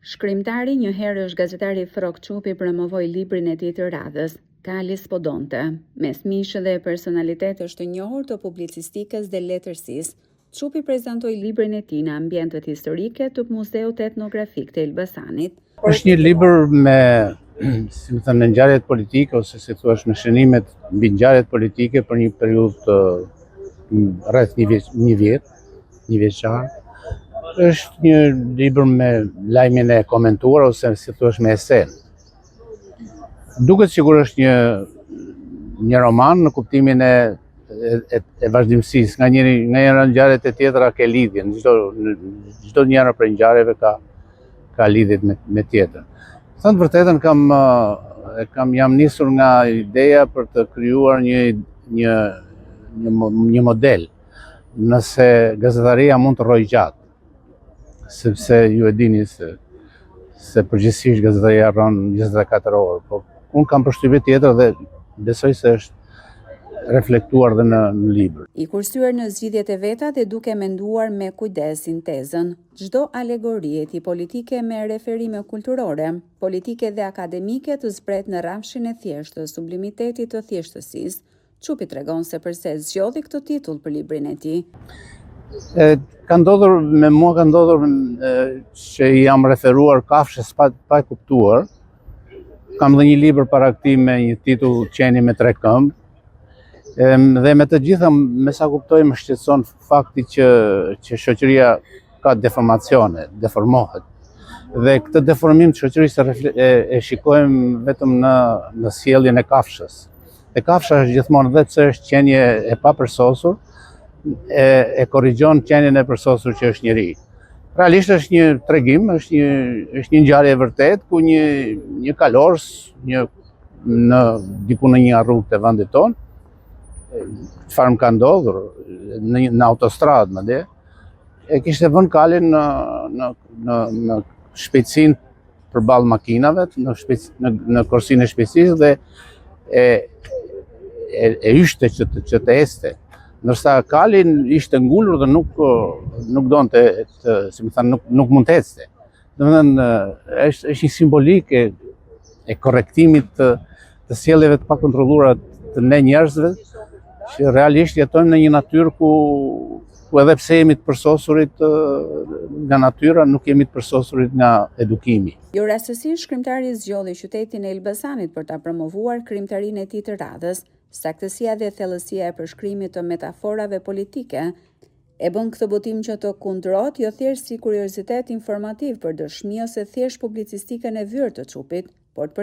Shkrimtari, një herë është gazetari Frok Çupi, promovoi librin e tij të radhës, Kali s'podonte. Mes mishë dhe personalitet është të njohur të publicistikës dhe letërsisë. Çupi prezantoi librin e tij në ambientet historike të Muzeut Etnografik të Elbasanit. Është një libër me, si më thënë, ngjarjet politike ose si thua me shënimet mbi ngjarjet politike për një periudhë rreth një vjeçar. Është një libër me lajmin e komentuar ose si thua me esen. Duket sikur është një roman në kuptimin e vazhdimësisë, nga njëra ngjarjet e tjetra ke lidhjen, çdo njëra prej ngjarjeve ka lidhje me tjetrën. Thënë të vërtetën jam nisur nga ideja për të krijuar një model nëse gazetaria mund të rrojë gjatë, sepse ju e dini se përgjithsisht gazetaria rron 24 orë, po unë kam përshtypje tjetër dhe besoj se është reflektuar dhe në libër. I kursyer në zgjidhjet e veta dhe duke menduar me kujdes sintezën, çdo alegori e tij politike me referime kulturore, politike dhe akademike të zbret në rrafshin e thjeshtë të sublimitetit të thjeshtësisë. Çupi tregon se përse zgjodhi këtë titull për librin e tij. Me mua ka ndodhur që jam referuar kafshës pa e kuptuar. Kam dhe një libër para këtij me një titull Qeni me 3 këmbë. Dhe me të gjitha, me sa kuptoj, më shqetëson fakti që shoqëria ka deformacione, deformohet. Dhe këtë deformim të shoqërisë e shikojmë vetëm në sjelljen e kafshës. E kafsha është gjithmonë, dhe pse është qenie e papërsosur, e korrigjon qenien e përsosur që është njeri. Realisht është një tregim, është një ngjarje e vërtetë ku një kalors diku në një rrugë të vendit tonë, çfarë më ka ndodhur në autostradë madje, e kishte vënë kalin në shpejtësinë përballë makinave, në korsinë e shpejtësisë dhe e ishte që të este. Ndërsa kalin ishte ngulur dhe nuk donte, si më thënë, nuk mund të ecte. Domethënë është një simbolik e korrektimit të sjelljeve të pakontrolluara të ne njerëzve, që realisht jetojmë në një natyrë ku edhe pse jemi të përsosurit nga natyra, nuk jemi të përsosurit nga edukimi. Jo rastësisht, shkrimtari zgjodhi qytetin e Elbasanit për ta promovuar krimtarinë e tij të radhës. Saktësia dhe thellësia e përshkrimit të metaforave politike e bën këtë botim që të kundrohet jo thjesht si kuriozitet informativ për dëshmi ose thjesht publicistikën e vyrë të Çupit, por të